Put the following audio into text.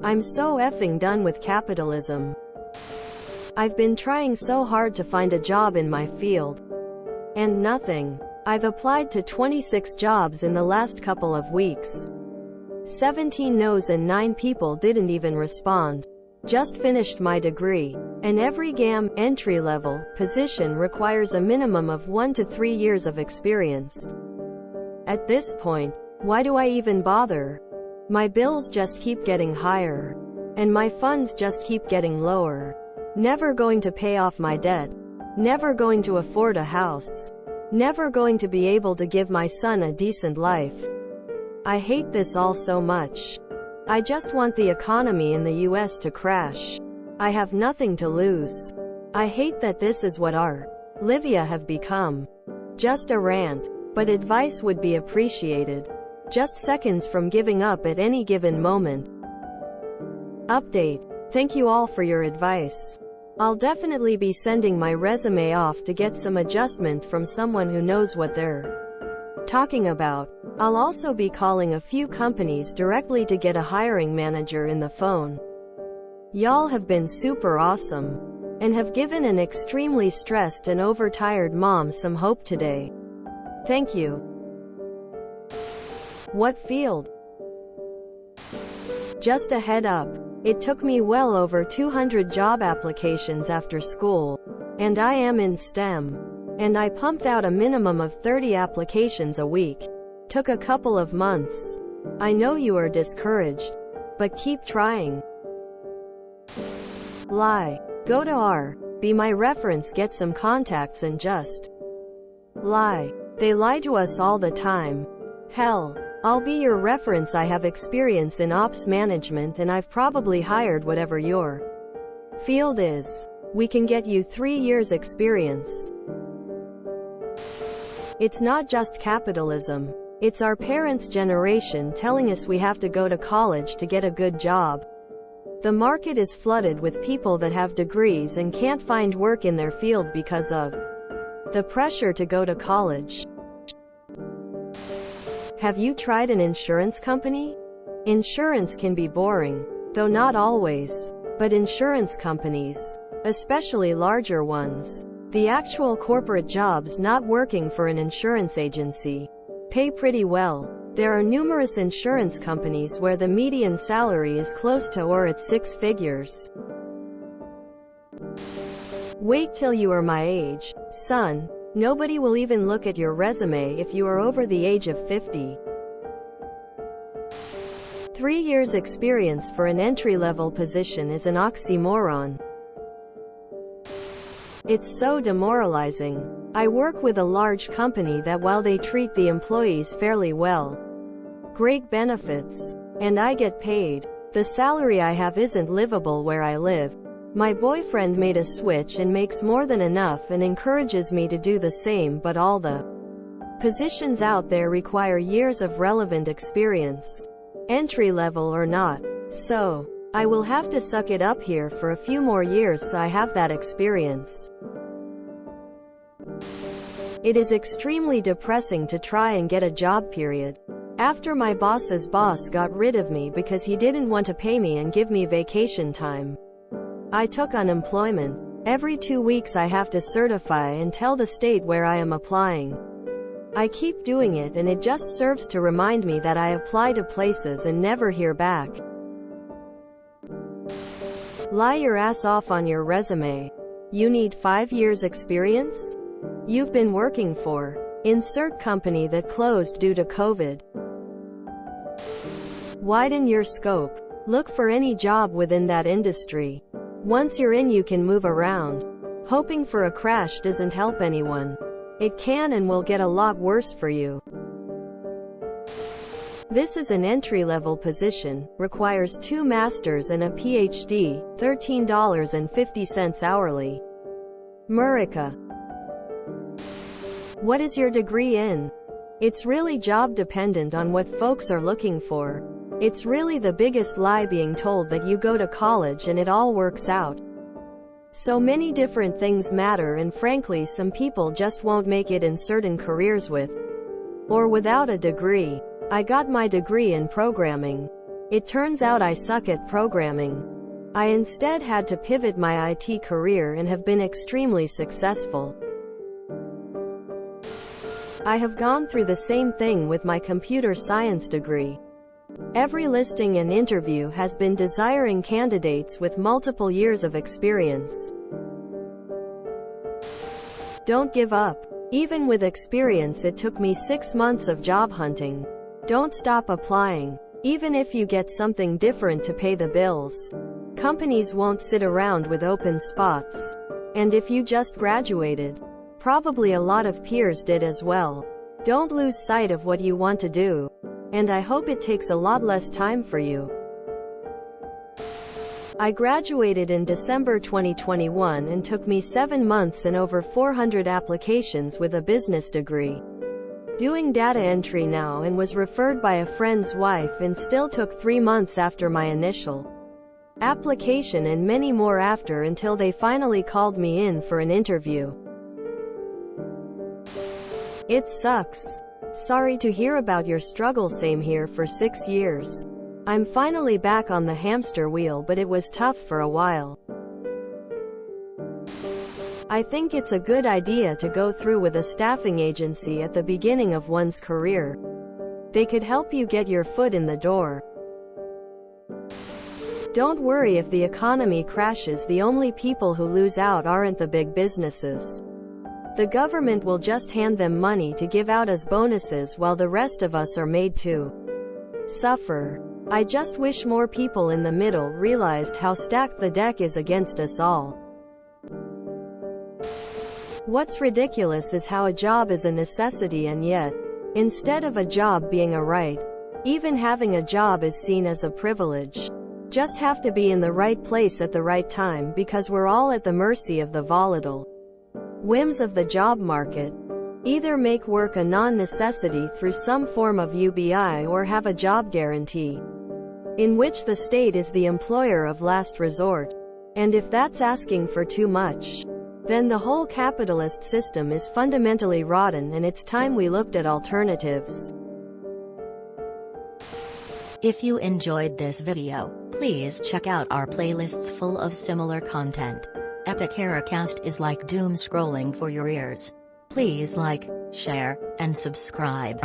I'm so effing done with capitalism. I've been trying so hard to find a job in my field. And nothing. I've applied to 26 jobs in the last couple of weeks. 17 no's and 9 people didn't even respond. Just finished my degree. And every entry-level position requires a minimum of 1 to 3 years of experience. At this point, why do I even bother? My bills just keep getting higher. And my funds just keep getting lower. Never going to pay off my debt. Never going to afford a house. Never going to be able to give my son a decent life. I hate this all so much. I just want the economy in the US to crash. I have nothing to lose. I hate that this is what our Livia have become. Just a rant, but advice would be appreciated. Just seconds from giving up at any given moment. Update. Thank you all for your advice. I'll definitely be sending my resume off to get some adjustment from someone who knows what they're talking about. I'll also be calling a few companies directly to get a hiring manager in the phone. Y'all have been super awesome. And have given an extremely stressed and overtired mom some hope today. Thank you. What field? Just a head up. It took me well over 200 job applications after school. And I am in STEM. And I pumped out a minimum of 30 applications a week. Took a couple of months. I know you are discouraged. But keep trying. Lie. Go to be my reference, get some contacts and just lie. They lie to us all the time. Hell. I'll be your reference. I have experience in ops management and I've probably hired whatever your field is. We can get you 3 years experience. It's not just capitalism. It's our parents' generation telling us we have to go to college to get a good job. The market is flooded with people that have degrees and can't find work in their field because of the pressure to go to college. Have you tried an insurance company? Insurance can be boring, though not always. But insurance companies, especially larger ones, the actual corporate jobs not working for an insurance agency, pay pretty well. There are numerous insurance companies where the median salary is close to or at 6 figures. Wait till you are my age, son. Nobody will even look at your resume if you are over the age of 50. 3 years experience for an entry-level position is an oxymoron. It's so demoralizing. I work with a large company that while they treat the employees fairly well, great benefits, and I get paid, the salary I have isn't livable where I live. My boyfriend made a switch and makes more than enough and encourages me to do the same, but all the positions out there require years of relevant experience, entry level or not. So, I will have to suck it up here for a few more years so I have that experience. It is extremely depressing to try and get a job, period. After my boss's boss got rid of me because he didn't want to pay me and give me vacation time, I took unemployment. Every 2 weeks I have to certify and tell the state where I am applying. I keep doing it and it just serves to remind me that I apply to places and never hear back. Lie your ass off on your resume. You need 5 years experience? You've been working for insert company that closed due to COVID. Widen your scope. Look for any job within that industry. Once you're in, you can move around. Hoping for a crash doesn't help anyone. It can and will get a lot worse for you. This is an entry-level position, requires 2 masters and a PhD, $13.50 hourly. Murica. What is your degree in? It's really job dependent on what folks are looking for. It's really the biggest lie being told that you go to college and it all works out. So many different things matter, and frankly some people just won't make it in certain careers with or without a degree. I got my degree in programming. It turns out I suck at programming. I instead had to pivot my IT career and have been extremely successful. I have gone through the same thing with my computer science degree. Every listing and interview has been desiring candidates with multiple years of experience. Don't give up. Even with experience, it took me 6 months of job hunting. Don't stop applying. Even if you get something different to pay the bills. Companies won't sit around with open spots. And if you just graduated, probably a lot of peers did as well. Don't lose sight of what you want to do. And I hope it takes a lot less time for you. I graduated in December 2021 and took me 7 months and over 400 applications with a business degree. Doing data entry now, and was referred by a friend's wife, and still took 3 months after my initial application and many more after, until they finally called me in for an interview. It sucks. Sorry to hear about your struggle. Same here. For 6 years. I'm finally back on the hamster wheel, but it was tough for a while. I think it's a good idea to go through with a staffing agency at the beginning of one's career. They could help you get your foot in the door. Don't worry if the economy crashes. The only people who lose out aren't the big businesses. The government will just hand them money to give out as bonuses, while the rest of us are made to suffer. I just wish more people in the middle realized how stacked the deck is against us all. What's ridiculous is how a job is a necessity, and yet, instead of a job being a right, even having a job is seen as a privilege. Just have to be in the right place at the right time, because we're all at the mercy of the volatile whims of the job market. Either make work a non-necessity through some form of UBI, or have a job guarantee, in which the state is the employer of last resort. And if that's asking for too much, then the whole capitalist system is fundamentally rotten, and it's time we looked at alternatives. If you enjoyed this video, please check out our playlists full of similar content. Epic Eracast is like doom scrolling for your ears. Please like, share, and subscribe.